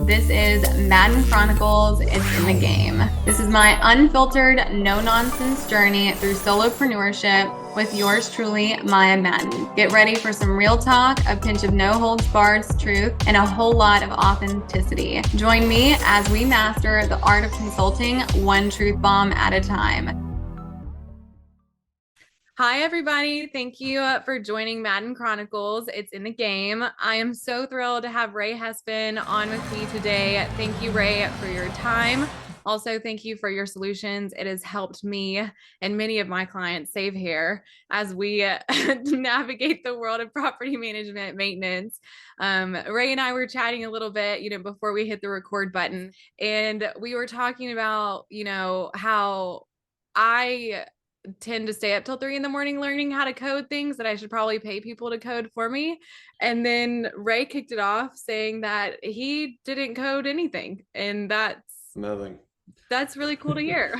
This is Madden Chronicles. It's in the game. This is my unfiltered, no-nonsense journey through solopreneurship with yours truly, Maya Madden. Get ready for some real talk, a pinch of no-holds-barred truth, and a whole lot of authenticity. Join me as we master the art of consulting one truth bomb at a time. Hi, everybody. Thank you for joining Madden Chronicles. It's in the game. I am so thrilled to have Ray Hespen on with me today. Thank you, Ray, for your time. Also, thank you for your solutions. It has helped me and many of my clients save hair as we navigate the world of property management maintenance. Ray and I were chatting a little bit, before we hit the record button, and we were talking about, how I tend to stay up till 3 a.m. learning how to code things that I should probably pay people to code for me. And then Ray kicked it off saying that he didn't code anything. And that's nothing. That's really cool to hear.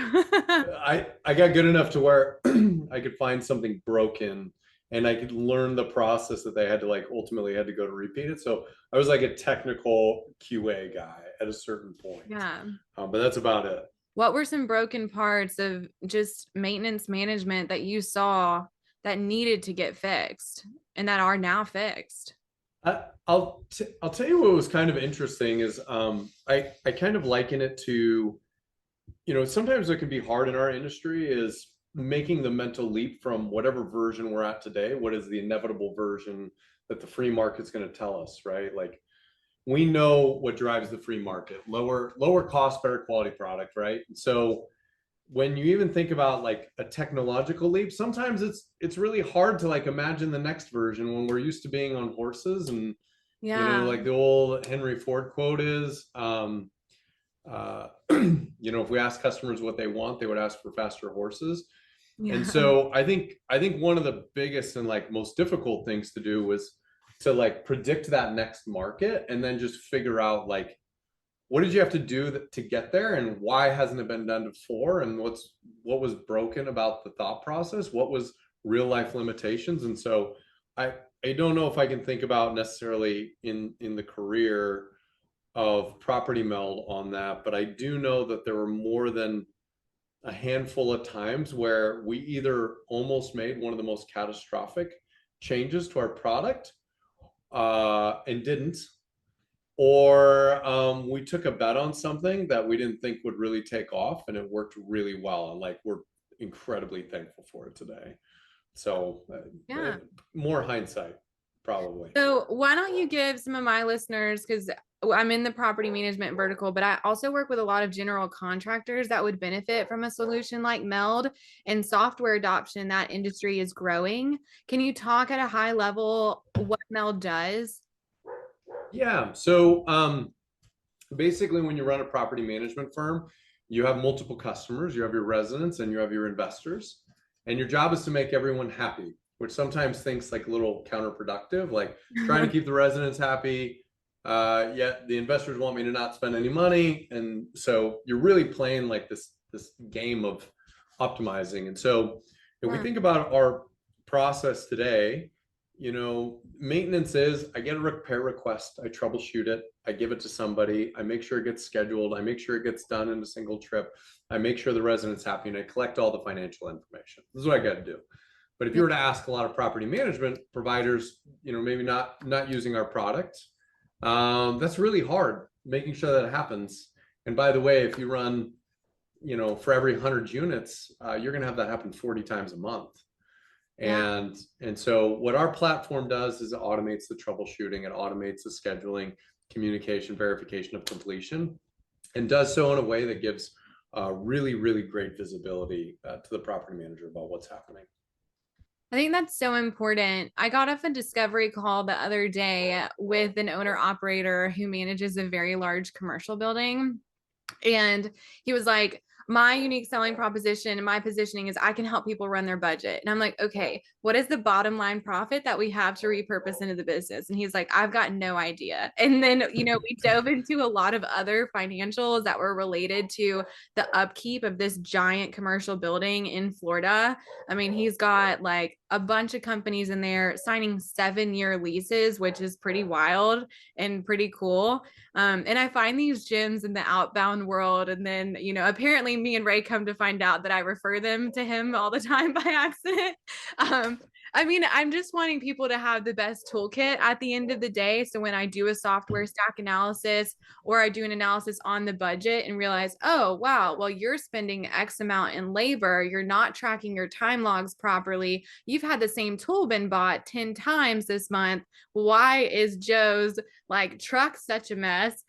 I got good enough to where I could find something broken and I could learn the process that they had to ultimately had to go to repeat it. So I was like a technical QA guy at a certain point. Yeah. But that's about it. What were some broken parts of just maintenance management that you saw that needed to get fixed and that are now fixed? I'll tell you what was kind of interesting is I kind of liken it to, sometimes it can be hard in our industry is making the mental leap from whatever version we're at today. What is the inevitable version that the free market's going to tell us, right? Like, we know what drives the free market: lower cost, better quality product, right? So when you even think about like a technological leap, sometimes it's really hard to if the next version when we're used to being on horses. And like the old Henry Ford quote is if we ask customers what they want, they would ask for faster horses. And so I think one of the biggest and most difficult things to do was to predict that next market and then just figure out what did you have to do to get there, and why hasn't it been done before, and what was broken about the thought process, what was real life limitations. And so I don't know if I can think about necessarily in the career of Property Meld on that, but I do know that there were more than a handful of times where we either almost made one of the most catastrophic changes to our product and didn't, or we took a bet on something that we didn't think would really take off and it worked really well, and we're incredibly thankful for it today. So more hindsight probably. So why don't you give some of my listeners, because I'm in the property management vertical, but I also work with a lot of general contractors that would benefit from a solution like Meld, and software adoption in that industry is growing. Can you talk at a high level what Meld does? Yeah. So basically, when you run a property management firm, you have multiple customers, you have your residents, and you have your investors. And your job is to make everyone happy, which sometimes thinks a little counterproductive, trying to keep the residents happy, yet the investors want me to not spend any money. And so you're really playing this game of optimizing. And so if we think about our process today, maintenance is, I get a repair request, I troubleshoot it, I give it to somebody, I make sure it gets scheduled, I make sure it gets done in a single trip, I make sure the resident's happy, and I collect all the financial information. This is what I got to do. But if you were to ask a lot of property management providers, maybe not using our product, that's really hard, making sure that it happens. And by the way, if you run, for every 100 units, you're going to have that happen 40 times a month. And so what our platform does is it automates the troubleshooting, it automates the scheduling, communication, verification of completion, and does so in a way that gives really, really great visibility to the property manager about what's happening. I think that's so important. I got off a discovery call the other day with an owner operator who manages a very large commercial building. And he was like, my unique selling proposition and my positioning is I can help people run their budget. And I'm like, okay, what is the bottom line profit that we have to repurpose into the business? And he's like, I've got no idea. And then, we dove into a lot of other financials that were related to the upkeep of this giant commercial building in Florida. I mean, he's got a bunch of companies in there signing 7-year leases, which is pretty wild and pretty cool. And I find these gyms in the outbound world. And then, apparently me and Ray come to find out that I refer them to him all the time by accident. Um, I mean, I'm just wanting people to have the best toolkit at the end of the day. So when I do a software stack analysis or I do an analysis on the budget and realize, oh, wow, well, you're spending X amount in labor, you're not tracking your time logs properly, you've had the same tool been bought 10 times this month. Why is Joe's like truck such a mess?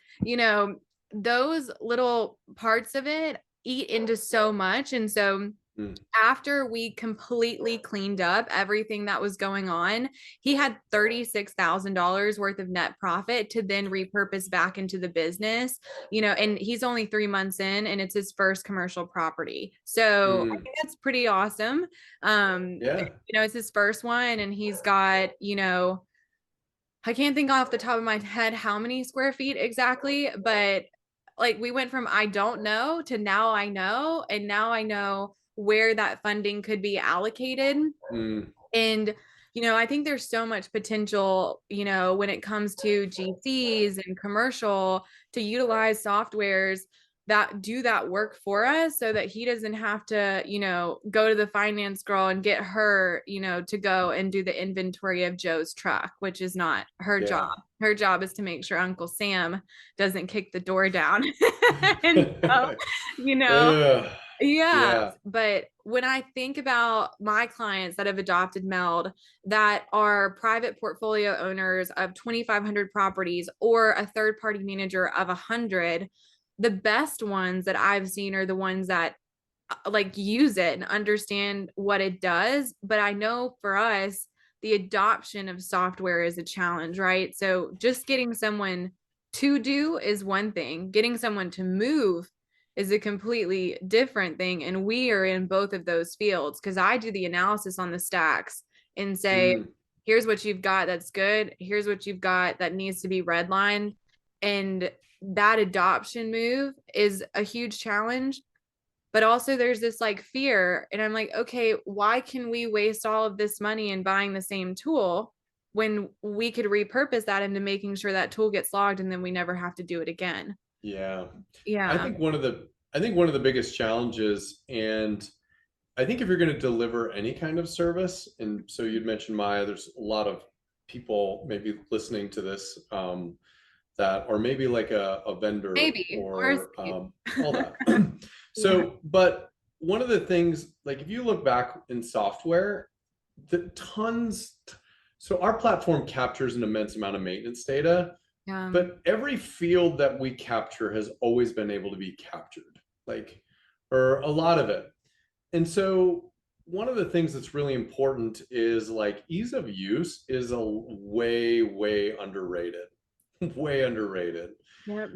Those little parts of it eat into so much. And so after we completely cleaned up everything that was going on, he had $36,000 worth of net profit to then repurpose back into the business, and he's only 3 months in and it's his first commercial property. So I think that's pretty awesome. Yeah. It's his first one and he's got, I can't think off the top of my head how many square feet exactly, but like we went from I don't know to now I know, and now I know where that funding could be allocated. And I think there's so much potential, when it comes to GCs and commercial to utilize softwares that do that work for us so that he doesn't have to, go to the finance girl and get her, to go and do the inventory of Joe's truck, which is not her job. Her job is to make sure Uncle Sam doesn't kick the door down. And so, yeah. But when I think about my clients that have adopted Meld that are private portfolio owners of 2,500 properties or a third party manager of 100, the best ones that I've seen are the ones that like use it and understand what it does. But I know for us, the adoption of software is a challenge, right? So just getting someone to do is one thing, getting someone to move is a completely different thing. And we are in both of those fields because I do the analysis on the stacks and say, here's what you've got that's good. Here's what you've got that needs to be redlined. And that adoption move is a huge challenge. But also there's this like fear. And I'm like, okay, why can we waste all of this money in buying the same tool when we could repurpose that into making sure that tool gets logged and then we never have to do it again? Yeah. I Yeah. think one of the biggest challenges, and I think if you're going to deliver any kind of service, and so you'd mentioned Maya, there's a lot of people maybe listening to this that are maybe like a vendor Maybe. or all that. So, but one of the things, like if you look back in software, so our platform captures an immense amount of maintenance data. But every field that we capture has always been able to be captured, or a lot of it. And so one of the things that's really important is like ease of use is a way, way underrated, way underrated.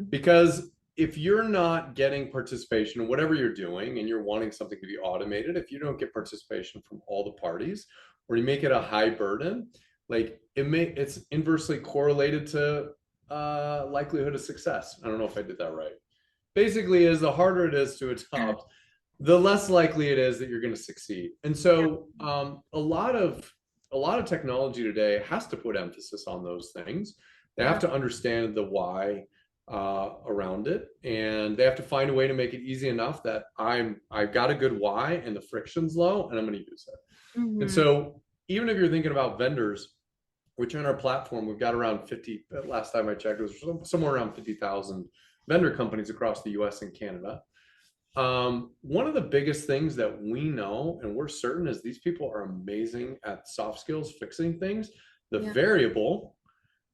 Because if you're not getting participation in whatever you're doing and you're wanting something to be automated, if you don't get participation from all the parties, or you make it a high burden, like it's inversely correlated to likelihood of success. I don't know if I did that right. Basically, is the harder it is to adopt, the less likely it is that you're going to succeed. And so a lot of technology today has to put emphasis on those things. They have to understand the why around it, and they have to find a way to make it easy enough that I've got a good why and the friction's low and I'm going to use it. And so even if you're thinking about vendors, which on our platform, we've got around 50, last time I checked, it was somewhere around 50,000 vendor companies across the US and Canada. One of the biggest things that we know, and we're certain, is these people are amazing at soft skills, fixing things. The variable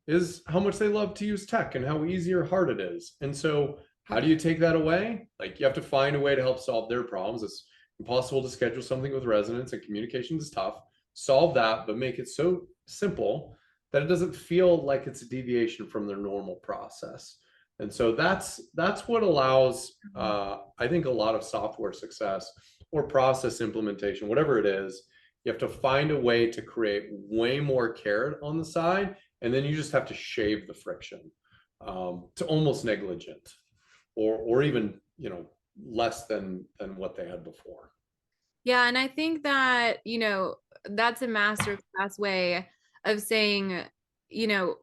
is how much they love to use tech and how easy or hard it is. And so how do you take that away? Like you have to find a way to help solve their problems. It's impossible to schedule something with residents and communication is tough. Solve that, but make it so simple that it doesn't feel like it's a deviation from their normal process. And so that's what allows, I think, a lot of software success or process implementation, whatever it is. You have to find a way to create way more carrot on the side, and then you just have to shave the friction to almost negligent, or even less than what they had before. Yeah, and I think that, that's a master class way of saying, you know,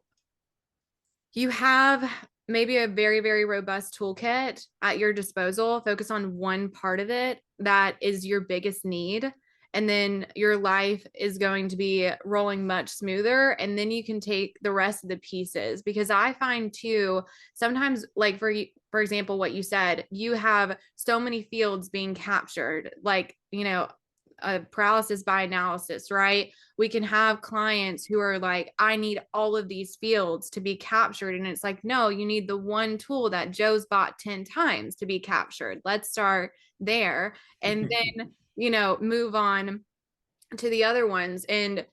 you have maybe a very, very robust toolkit at your disposal. Focus on one part of it that is your biggest need. And then your life is going to be rolling much smoother. And then you can take the rest of the pieces. Because I find too, sometimes, like for example, what you said, you have so many fields being captured, like, a paralysis by analysis, right? We can have clients who are like, I need all of these fields to be captured. And it's like, no, you need the one tool that Joe's bought 10 times to be captured. Let's start there. And then, move on to the other ones. And,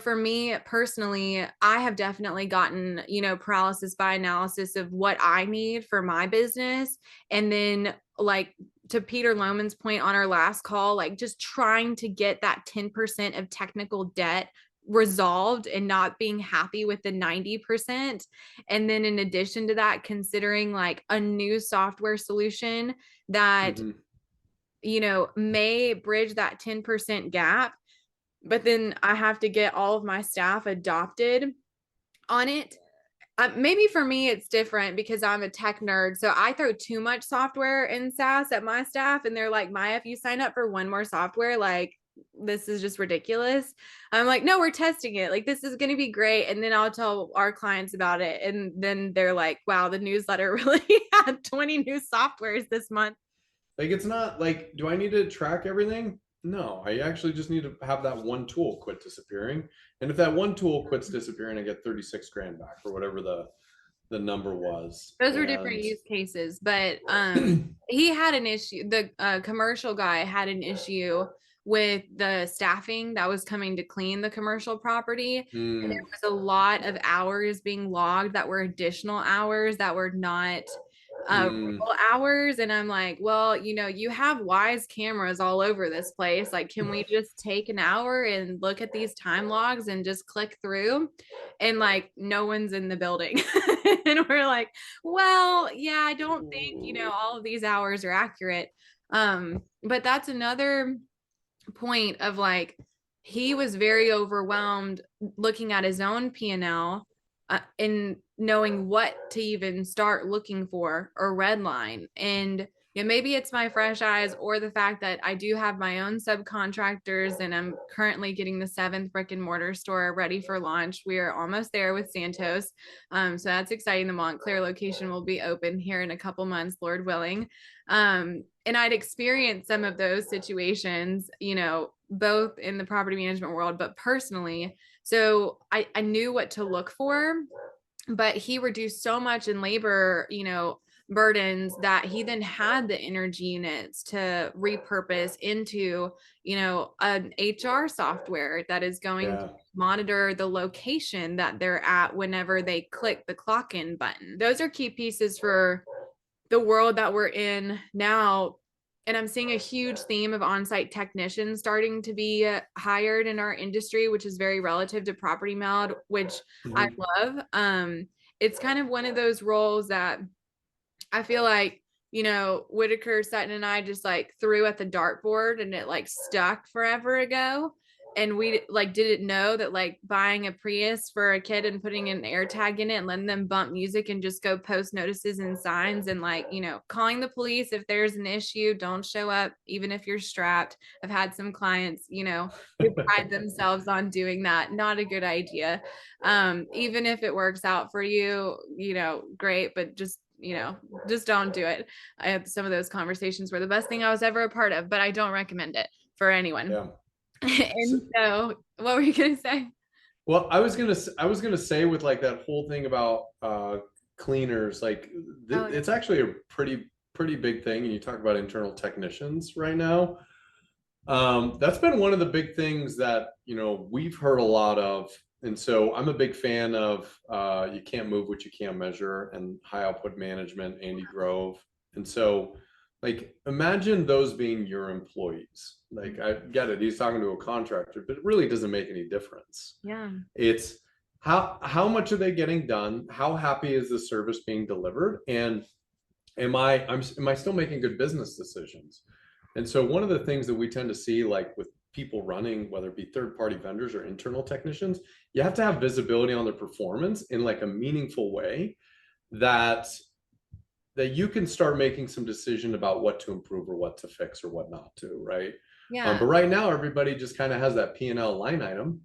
for me personally, I have definitely gotten, paralysis by analysis of what I need for my business. And then, like, to Peter Loman's point on our last call, like just trying to get that 10% of technical debt resolved and not being happy with the 90%. And then in addition to that, considering like a new software solution that, Mhm. may bridge that 10% gap, but then I have to get all of my staff adopted on it. Maybe for me, it's different because I'm a tech nerd. So I throw too much software in SaaS at my staff, and they're like, Maya, if you sign up for one more software, like, this is just ridiculous. I'm like, no, we're testing it. Like, this is going to be great. And then I'll tell our clients about it. And then they're like, wow, the newsletter really had 20 new softwares this month. Like, it's not like, do I need to track everything? No, I actually just need to have that one tool quit disappearing. And if that one tool quits disappearing, I get 36 grand back or whatever the number was. Those were different And use cases, but he had an issue. The commercial guy had an issue with the staffing that was coming to clean the commercial property. And there mm, was a lot of hours being logged that were additional hours that were not mm. real hours. And I'm like, well, you have wise cameras all over this place. Like, can we just take an hour and look at these time logs and just click through? And like, no one's in the building. And we're like, well, yeah, I don't think, all of these hours are accurate. But that's another point of like, he was very overwhelmed looking at his own P&L and knowing what to even start looking for or redline. And maybe it's my fresh eyes or the fact that I do have my own subcontractors and I'm currently getting the 7th brick and mortar store ready for launch. We are almost there with Santos. So that's exciting. The Montclair location will be open here in a couple months, Lord willing. And I'd experienced some of those situations, both in the property management world, but personally. So I knew what to look for, but he reduced so much in labor, burdens that he then had the energy units to repurpose into, an HR software that is going to Yeah. monitor the location that they're at whenever they click the clock in button. Those are key pieces for the world that we're in now. And I'm seeing a huge theme of on-site technicians starting to be hired in our industry, which is very relative to Property Meld, which I Mhm. love. It's kind of one of those roles that I feel like, Whitaker, Sutton, and I just like threw at the dartboard and it like stuck forever ago. And we like didn't know that like buying a Prius for a kid and putting an air tag in it and letting them bump music and just go post notices and signs and like, calling the police if there's an issue, don't show up, even if you're strapped. I've had some clients, who pride themselves on doing that. Not a good idea. Even if it works out for you, great, but just don't do it. I had some of those conversations were the best thing I was ever a part of, but I don't recommend it for anyone. Yeah. So, And so, what were you going to say? well, I was gonna say with like that whole thing about cleaners, like Oh, it's actually a pretty big thing. And you talk about internal technicians right now. That's been one of the big things that, we've heard a lot of. And so I'm a big fan of you can't move what you can't measure and high output management, Andy Grove. And so like imagine those being your employees. Like I get it, he's talking to a contractor, but it really doesn't make any difference. yeah. It's how much are they getting done? How happy is the service being delivered? And am I still making good business decisions? And so one of the things that we tend to see, like with people running, whether it be third-party vendors or internal technicians, you have to have visibility on their performance in like a meaningful way that you can start making some decision about what to improve or what to fix or what not to, right? Yeah. But right now, everybody just kind of has that P&L line item,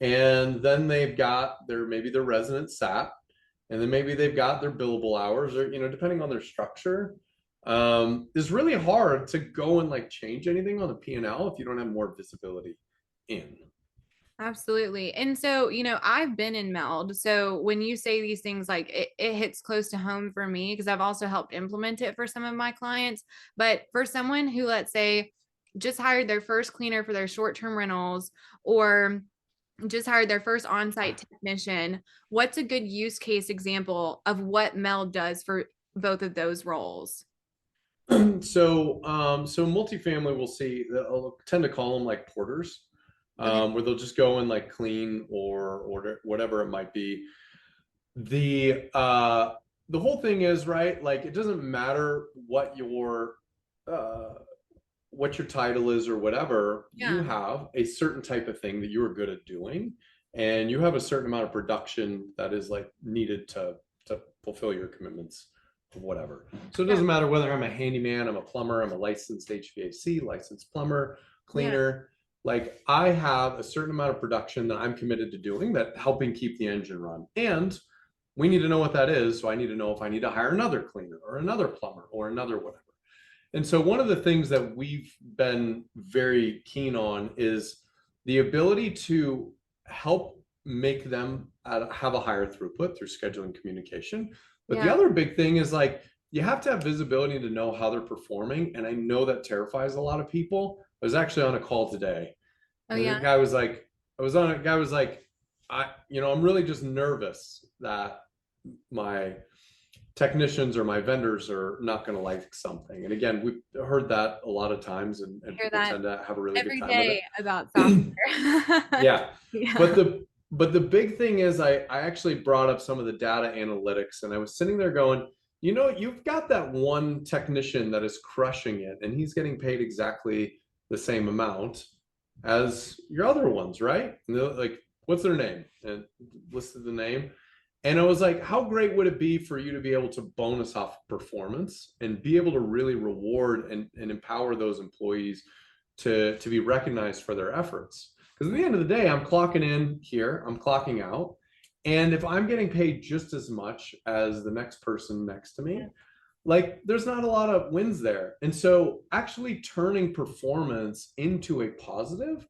and then they've got their maybe their resident SAT, and then maybe they've got their billable hours, or depending on their structure. It's really hard to go and like change anything on the P&L if you don't have more visibility in. Absolutely. And so, I've been in Meld. So when you say these things, like it hits close to home for me because I've also helped implement it for some of my clients. But for someone who, let's say, just hired their first cleaner for their short-term rentals or just hired their first on-site technician, what's a good use case example of what Meld does for both of those roles? So multifamily, we'll see. I'll tend to call them like porters, Okay. where they'll just go and like clean or order whatever it might be. The whole thing is, right, like it doesn't matter uh what your title is or whatever. You Yeah. have a certain type of thing that you are good at doing, and you have a certain amount of production that is like needed to fulfill your commitments of whatever. So it Yeah. doesn't matter whether I'm a handyman, I'm a plumber, I'm a licensed HVAC, licensed plumber, Yeah. cleaner. Like I have a certain amount of production that I'm committed to doing, that helping keep the engine run. And we need to know what that is. So I need to know if I need to hire another cleaner or another plumber or another whatever. And so one of the things that we've been very keen on is the ability to help make them have a higher throughput through scheduling communication. But the Yeah. other big thing is like you have to have visibility to know how they're performing. And I know that terrifies a lot of people. I was actually on a call today, Oh, and the yeah. guy was like, a guy was like, I'm really just nervous that my technicians or my vendors are not going to like something. And again, we've heard that a lot of times, and Hear people that tend to have a really good every time with day about software. yeah. But Yeah. the big thing is I actually brought up some of the data analytics, and I was sitting there going, you've got that one technician that is crushing it, and he's getting paid exactly the same amount as your other ones, right? And they're like, what's their name? And listed the name. And I was like, how great would it be for you to be able to bonus off performance and be able to really reward and empower those employees to be recognized for their efforts? Because at the end of the day, I'm clocking in here, I'm clocking out. And if I'm getting paid just as much as the next person next to me, like there's not a lot of wins there. And so actually turning performance into a positive,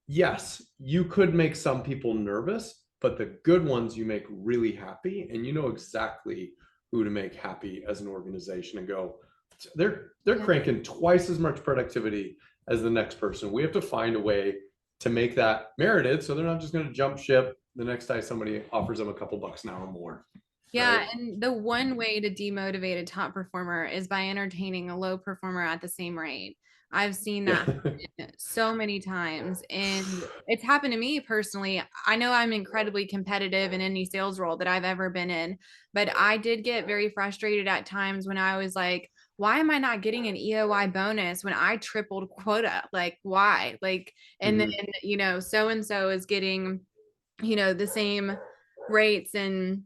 yes, you could make some people nervous, but the good ones you make really happy, and you know exactly who to make happy as an organization and go, they're Yeah. cranking twice as much productivity as the next person. We have to find a way to make that merited so they're not just going to jump ship the next time somebody offers them a couple bucks an hour more, Yeah, right? and the one way to demotivate a top performer is by entertaining a low performer at the same rate. I've seen Yeah. that happen so many times, and it's happened to me personally. I know I'm incredibly competitive in any sales role that I've ever been in, but I did get very frustrated at times when I was like, why am I not getting an EOI bonus when I tripled quota? Like, why? Like, and then, Mm-hmm. so and so is getting, the same rates and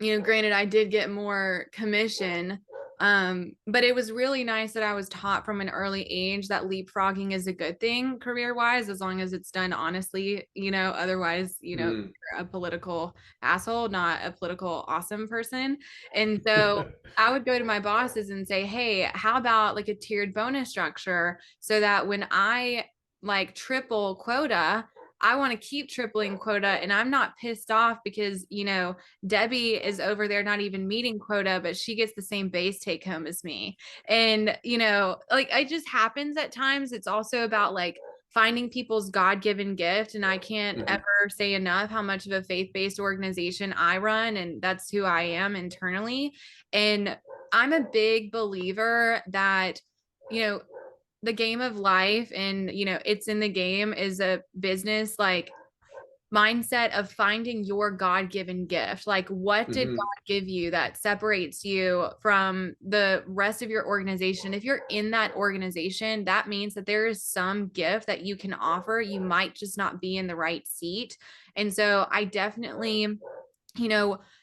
granted, I did get more commission. But it was really nice that I was taught from an early age that leapfrogging is a good thing career wise, as long as it's done honestly, otherwise, Mm-hmm. you're a political asshole, not a political awesome person. And so I would go to my bosses and say, hey, how about like a tiered bonus structure so that when I like triple quota, I want to keep tripling quota and I'm not pissed off because, Debbie is over there not even meeting quota, but she gets the same base take home as me. And, like it just happens at times. It's also about like finding people's God-given gift. And I can't Mm-hmm. ever say enough how much of a faith-based organization I run. And that's who I am internally. And I'm a big believer that, you know, the game of life and it's in the game is a business like mindset of finding your God-given gift. Like, what did Hmm. God give you that separates you from the rest of your organization? If you're in that organization, that means that there is some gift that you can offer. You might just not be in the right seat. And so I definitely,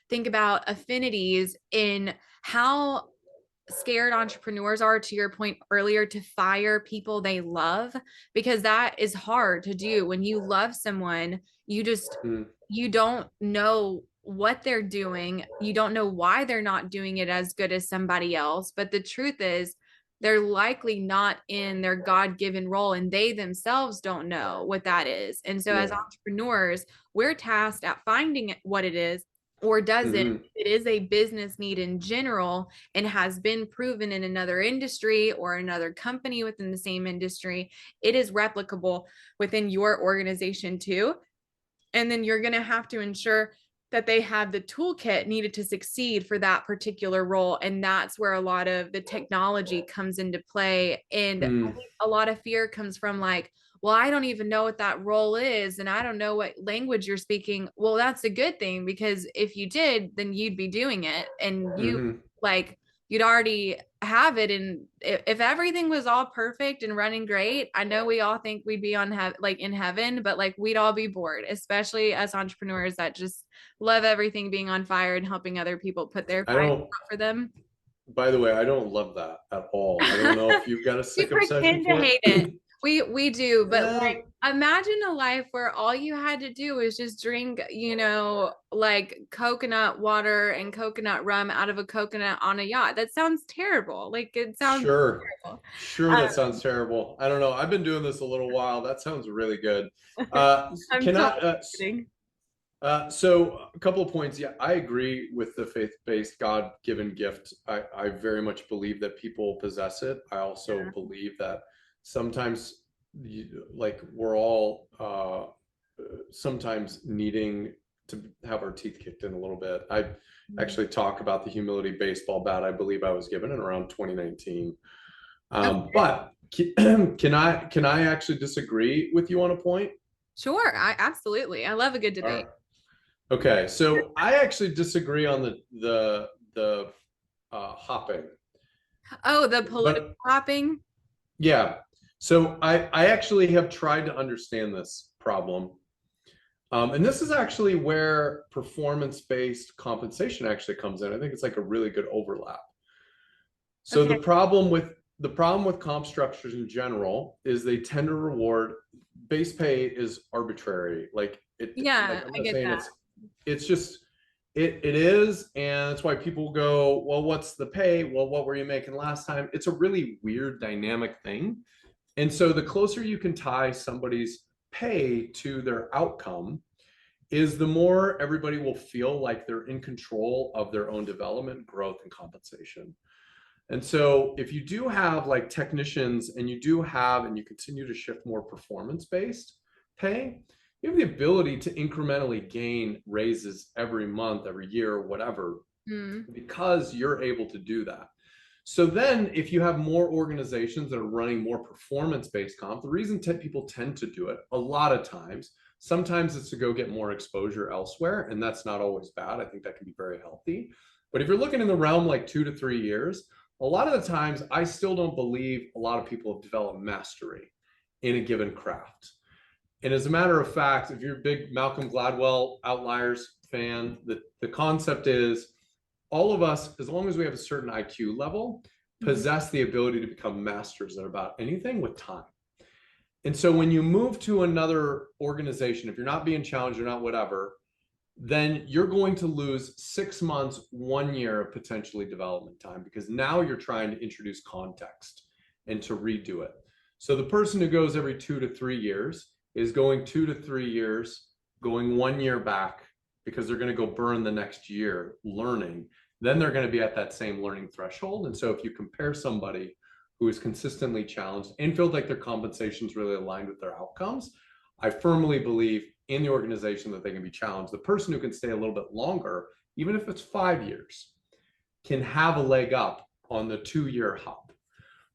think about affinities in how scared entrepreneurs are, to your point earlier, to fire people they love, because that is hard to do. When you love someone, you don't know what they're doing, you don't know why they're not doing it as good as somebody else, but the truth is they're likely not in their God-given role, and they themselves don't know what that is. And so as Yeah. entrepreneurs, we're tasked at finding what it is, or does it, Hmm. it is a business need in general and has been proven in another industry or another company within the same industry, it is replicable within your organization too. And then you're going to have to ensure that they have the toolkit needed to succeed for that particular role. And that's where a lot of the technology comes into play. And I Mm. think a lot of fear comes from like, well, I don't even know what that role is, and I don't know what language you're speaking. Well, that's a good thing, because if you did, then you'd be doing it, and Hmm. like you'd already have it. And if everything was all perfect and running great, I know we all think we'd be like in heaven, but like we'd all be bored, especially as entrepreneurs that just love everything being on fire and helping other people put their I fire don't, out for them. by the way, I don't love that at all. I don't know if you've got a We sick obsession pretend to for hate it. it. We do, but Uh, like imagine a life where all you had to do was just drink, like coconut water and coconut rum out of a coconut on a yacht. That sounds terrible. Like it sounds sure. terrible. Sure, that sounds terrible. I don't know. I've been doing this a little while. That sounds really good. I'm Can totally I, kidding. so a couple of points. Yeah, I agree with the faith-based God-given gift. I very much believe that people possess it. I also believe that sometimes like we're all sometimes needing to have our teeth kicked in a little bit. I actually talk about the humility baseball bat I believe I was given in around 2019. Okay. But can I actually disagree with you on a point? Sure. I absolutely. I love a good All debate. right. Okay, so I actually disagree on the hopping, Oh, the political but hopping. yeah. So I actually have tried to understand this problem, and this is actually where performance-based compensation actually comes in. I think it's like a really good overlap. So Okay. the problem with comp structures in general is they tend to reward base pay is arbitrary. Yeah, Like I'm I not get saying that. it's just it is, and that's why people go, well, what's the pay? Well, what were you making last time? It's a really weird dynamic thing. And so the closer you can tie somebody's pay to their outcome is the more everybody will feel like they're in control of their own development, growth, and compensation. And so if you do have like technicians and you continue to shift more performance based pay, you have the ability to incrementally gain raises every month, every year, whatever, Hmm. because you're able to do that. So then if you have more organizations that are running more performance based comp, the reason people tend to do it a lot of times, sometimes it's to go get more exposure elsewhere. And that's not always bad. I think that can be very healthy. But if you're looking in the realm like 2 to 3 years, a lot of the times I still don't believe a lot of people have developed mastery in a given craft. And as a matter of fact, if you're a big Malcolm Gladwell Outliers fan, the concept is all of us, as long as we have a certain IQ level, Hmm. possess the ability to become masters at about anything with time. And so when you move to another organization, if you're not being challenged or not whatever, then you're going to lose 6 months, 1 year of potentially development time, because now you're trying to introduce context and to redo it. So the person who goes every 2 to 3 years is going 2 to 3 years, going 1 year back, because they're going to go burn the next year learning. Then they're going to be at that same learning threshold. And so if you compare somebody who is consistently challenged and feels like their compensation is really aligned with their outcomes, I firmly believe in the organization that they can be challenged. The person who can stay a little bit longer, even if it's 5 years, can have a leg up on the 2 year hop.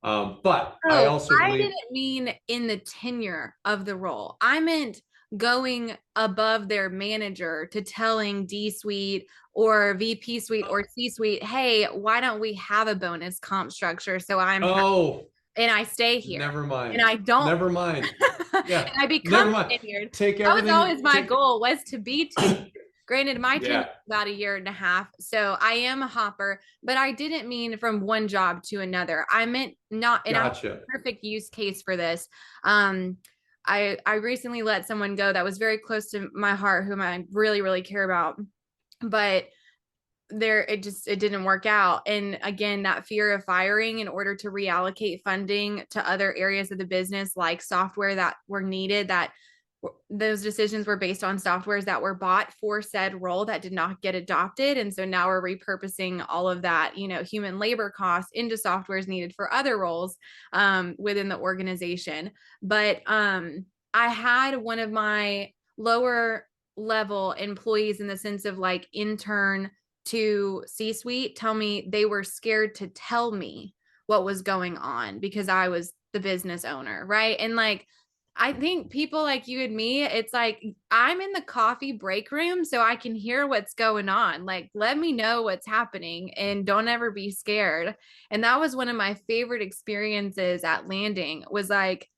But I Oh, also I believe, didn't mean in the tenure of the role. I meant going above their manager to telling D suite or VP suite or C suite, hey, why don't we have a bonus comp structure? So I'm happy Oh, and I stay here never and mind. I don't Never mind. and Yeah, I become never mind. tenured. Take That was everything, always my take, goal was to be tenured. Granted, my tenure yeah, is about a year and a half, so I am a hopper, but I didn't mean from one job to another. I meant not, and I have gotcha. a perfect use case for this. Um, I recently let someone go that was very close to my heart, whom I really, really care about, but it didn't work out. And again, that fear of firing in order to reallocate funding to other areas of the business, like software that were needed, that those decisions were based on softwares that were bought for said role that did not get adopted. And so now we're repurposing all of that, human labor costs into softwares needed for other roles within the organization. But I had one of my lower level employees, in the sense of like intern to C suite, tell me they were scared to tell me what was going on because I was the business owner, right? And like, I think people like you and me, it's like I'm in the coffee break room so I can hear what's going on. Like, let me know what's happening and don't ever be scared. And that was one of my favorite experiences at Landing was like,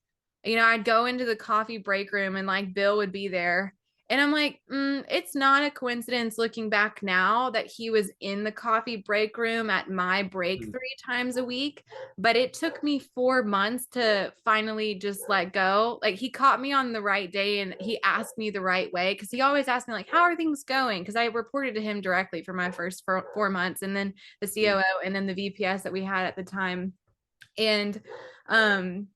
I'd go into the coffee break room and like Bill would be there. And I'm like, it's not a coincidence looking back now that he was in the coffee break room at my break Mm. 3 times a week. But it took me 4 months to finally just let go. Like he caught me on the right day and he asked me the right way because he always asked me, like, how are things going? Because I reported to him directly for my first 4 months and then the COO and then the VPS that we had at the time. And um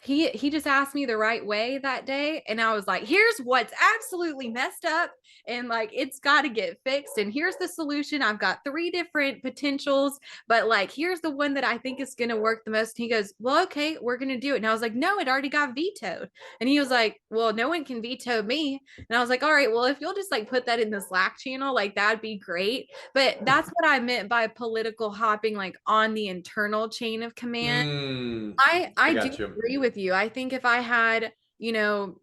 he just asked me the right way that day and I was like, here's what's absolutely messed up and like it's got to get fixed and here's the solution. I've got 3 different potentials, but like here's the one that I think is going to work the most. And he goes, well, okay, we're going to do it. And I was like, no, it already got vetoed. And he was like, well, no one can veto me. And I was like, all right, well, if you'll just like put that in the Slack channel, like that'd be great. But that's what I meant by political hopping, like on the internal chain of command. Mm, I I do got you. agree with you. I think if I had, you know,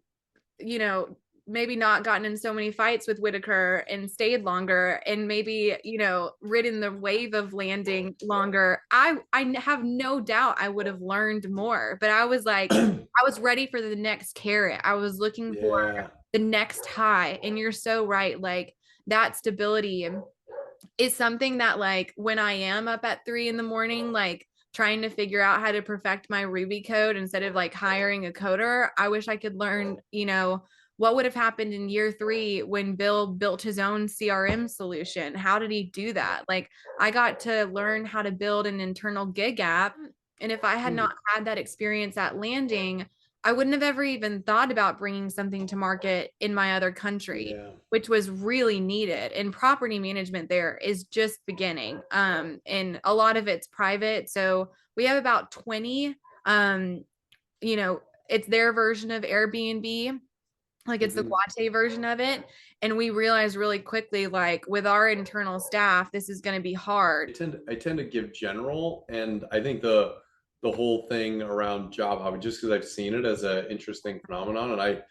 maybe not gotten in so many fights with Whitaker and stayed longer and maybe, ridden the wave of Landing longer, I have no doubt I would have learned more. But I was like, I was ready for the next carrot. I was looking for Yeah. the next high. And you're so right. Like that stability is something that like when I am up at 3 in the morning, like trying to figure out how to perfect my Ruby code instead of like hiring a coder, I wish I could learn, what would have happened in year 3 when Bill built his own CRM solution? How did he do that? Like I got to learn how to build an internal gig app. And if I had Mm, not had that experience at Landing, I wouldn't have ever even thought about bringing something to market in my other country, yeah. which was really needed. And property management there is just beginning. And a lot of it's private. So we have about 20, it's their version of Airbnb. Like it's the Mhm. Guate version of it. And we realized really quickly, like with our internal staff, this is going to be hard. I tend to give general, and I think the whole thing around job hopping, just because I've seen it as an interesting phenomenon, and I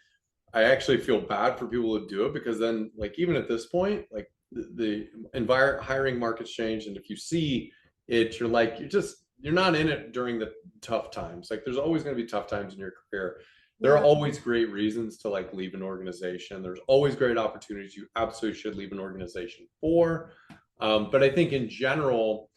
actually feel bad for people who do it because then, like, even at this point, like the hiring market's changed, and if you see it, you're like, you're not in it during the tough times. Like, there's always going to be tough times in your career. There are Yeah. always great reasons to like leave an organization. There's always great opportunities you absolutely should leave an organization for. But I think in general,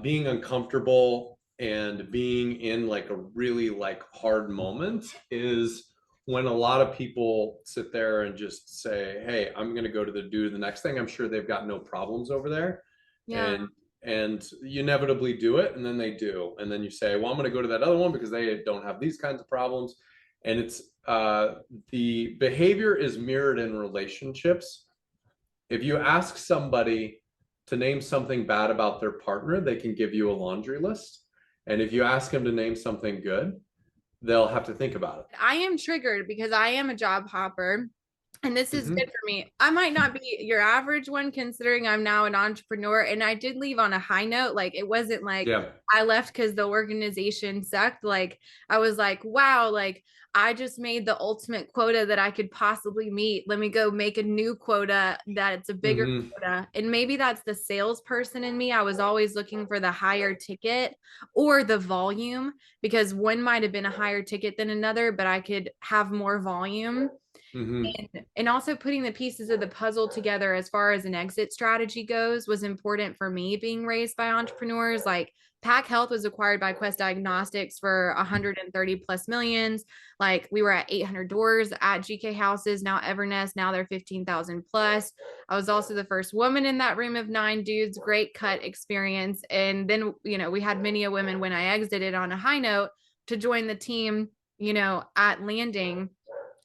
being uncomfortable and being in like a really like hard moment is when a lot of people sit there and just say, hey, I'm going to go to the next thing. I'm sure they've got no problems over there. Yeah. And you inevitably do it, and then they do, and then you say, well, I'm going to go to that other one because they don't have these kinds of problems. And it's the behavior is mirrored in relationships. If you ask somebody to name something bad about their partner, they can give you a laundry list. And if you ask them to name something good, they'll have to think about it. I am triggered because I am a job hopper. and this is good Hmm. for me. I might not be your average one considering I'm now an entrepreneur, and I did leave on a high note. Like it wasn't like Yeah. I left because the organization sucked. Like I was like, wow, like I just made the ultimate quota that I could possibly meet. Let me go make a new quota that's a bigger Hmm. quota. And maybe that's the salesperson in me. I was always looking for the higher ticket or the volume, because one might have been a higher ticket than another, but I could have more volume. Hmm. And also putting the pieces of the puzzle together as far as an exit strategy goes was important for me, being raised by entrepreneurs. Like Pack Health was acquired by Quest Diagnostics for 130 plus millions. Like we were at 800 doors at GK Houses, now Evernest, now they're 15,000 plus. I was also the first woman in that room of 9 dudes, great cut experience. And then, we had many a women when I exited on a high note to join the team, at Landing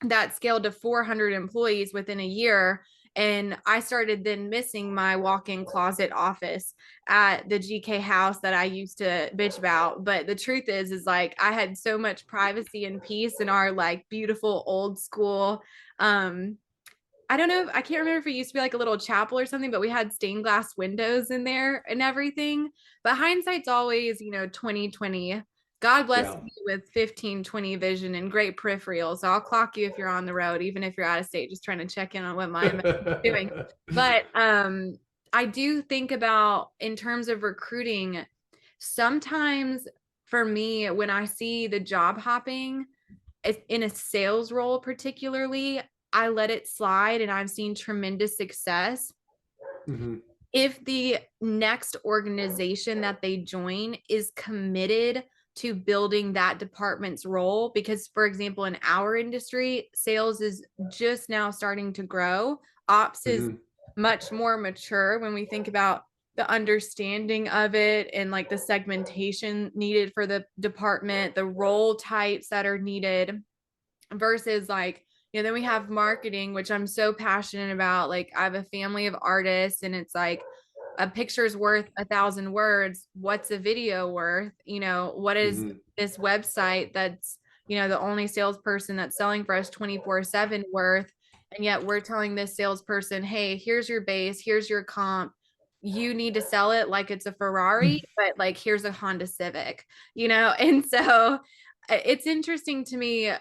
that scaled to 400 employees within a year. And I started then missing my walk-in closet office at the GK house that I used to bitch about. But the truth is like I had so much privacy and peace in our like beautiful old school. I don't know, I can't remember if it used to be like a little chapel or something, but we had stained glass windows in there and everything. But hindsight's always, 2020. God bless Yeah. me with 1520 vision and great peripheral. So I'll clock you if you're on the road, even if you're out of state, just trying to check in on what my is doing. But I do think about in terms of recruiting, sometimes for me, when I see the job hopping, in a sales role particularly, I let it slide and I've seen tremendous success. Hmm. If the next organization that they join is committed to building that department's role, because for example, in our industry, sales is just now starting to grow. Ops is Hmm. much more mature when we think about the understanding of it and like the segmentation needed for the department, the role types that are needed versus like, then we have marketing, which I'm so passionate about. Like I have a family of artists and it's like a picture's worth 1,000 words. What's a video worth? What is Hmm. this website that's, the only salesperson that's selling for us 24/7 worth? And yet we're telling this salesperson, hey, here's your base, here's your comp. You need to sell it like it's a Ferrari, but like here's a Honda Civic, And so it's interesting to me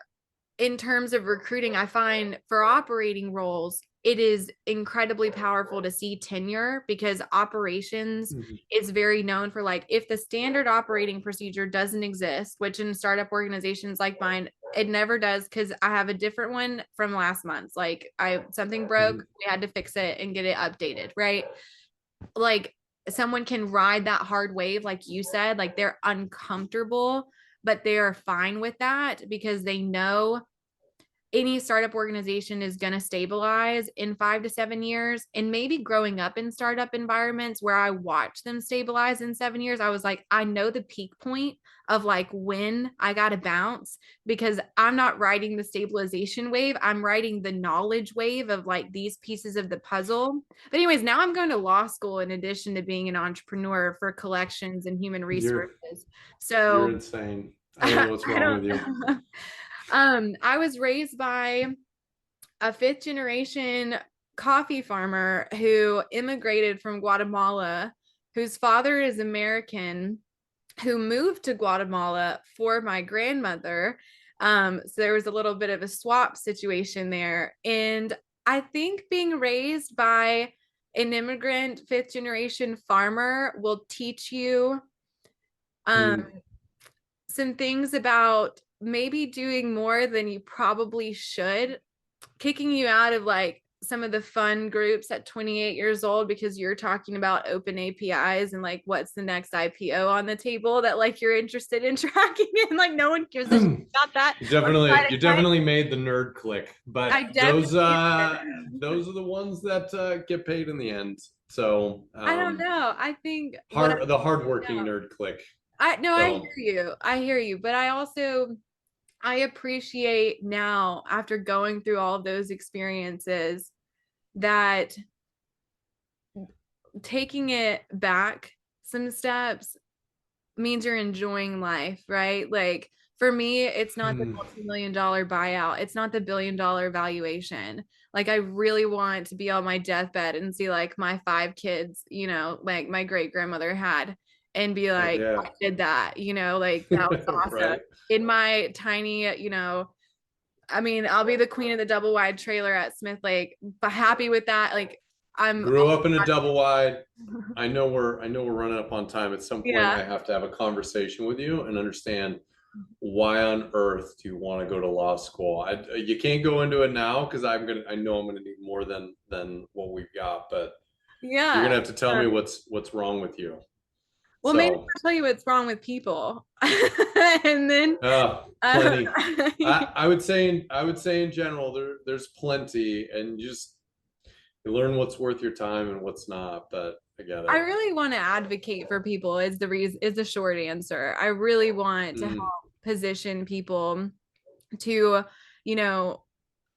in terms of recruiting. I find for operating roles, it is incredibly powerful to see tenure, because operations Hmm. is very known for like if the standard operating procedure doesn't exist, which in startup organizations like mine, it never does, because I have a different one from last month. Like something broke, Hmm. we had to fix it and get it updated, right? Like someone can ride that hard wave, like you said, like they're uncomfortable, but they are fine with that because they know any startup organization is going to stabilize in 5 to 7 years. And maybe growing up in startup environments where I watched them stabilize in 7 years, I was like, I know the peak point of like when I got to bounce, because I'm not riding the stabilization wave. I'm riding the knowledge wave of like these pieces of the puzzle. But, anyways, now I'm going to law school in addition to being an entrepreneur for collections and human You're resources. you're So, insane. I don't know what's I wrong don't with you. I was raised by a fifth generation coffee farmer who immigrated from Guatemala, whose father is American, who moved to Guatemala for my grandmother. So there was a little bit of a swap situation there. And I think being raised by an immigrant fifth generation farmer will teach you um, Mm. some things about maybe doing more than you probably should, kicking you out of like some of the fun groups at 28 years old because you're talking about open APIs and like what's the next IPO on the table that like you're interested in tracking, and like no one gives a shit about that. You definitely made the nerd click, but I definitely those are the ones that get paid in the end. So I don't know. I think what hard the hardworking nerd click. I no, I So hear you. I hear you, but I appreciate now after going through all of those experiences that taking it back some steps means you're enjoying life, right? Like for me, it's not the mm, multi-million dollar buyout. It's not the billion-dollar valuation. Like I really want to be on my deathbed and see like my 5 kids, like my great grandmother had, and be Heck like, yeah. I did that, like that was awesome. Right. In my tiny, I mean, I'll be the queen of the double wide trailer at Smith Lake, but happy with that. Like I'm, Grew up in a double wide. I know we're running up on time. At some point, yeah, I have to have a conversation with you and understand why on earth do you want to go to law school. You can't go into it now because I know I'm gonna need more than what we've got, but you're yeah. gonna have to tell me what's wrong with you. Well, maybe So I'll tell you what's wrong with people, and then, uh, plenty. I would say in general there's plenty, and you learn what's worth your time and what's not. But I get I it. really want to advocate for people is the short answer. I really want to help Mm, position people to, you know,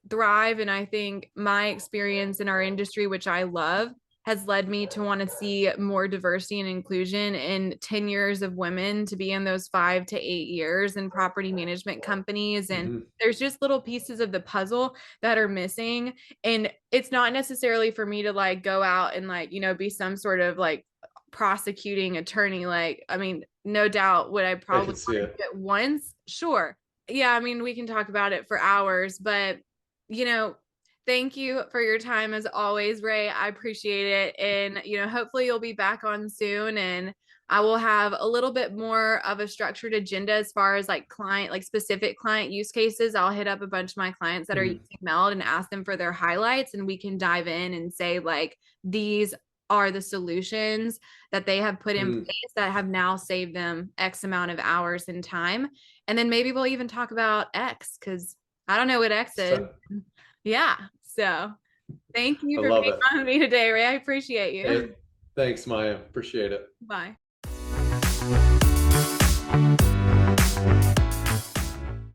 thrive. And I think my experience in our industry, which I love, has led me to want to see more diversity and inclusion in 10 years of women to be in those 5 to 8 years in property management companies. And mhm, there's just little pieces of the puzzle that are missing. And it's not necessarily for me to like go out and like, be some sort of like prosecuting attorney. Like, I mean, no doubt would I I probably can see want to it. do it once? Sure. Yeah, I mean, we can talk about it for hours, but you know, thank you for your time as always, Ray. I appreciate it. And, hopefully you'll be back on soon, and I will have a little bit more of a structured agenda as far as like like specific client use cases. I'll hit up a bunch of my clients that are Mm, using Meld and ask them for their highlights, and we can dive in and say, like, these are the solutions that they have put in mm. place that have now saved them X amount of hours and time. And then maybe we'll even talk about X, because I don't know what X is. So, Yeah. So thank you I for love being it. on with me today, Ray. I appreciate Hey, you. thanks, Maya. Appreciate it. Bye.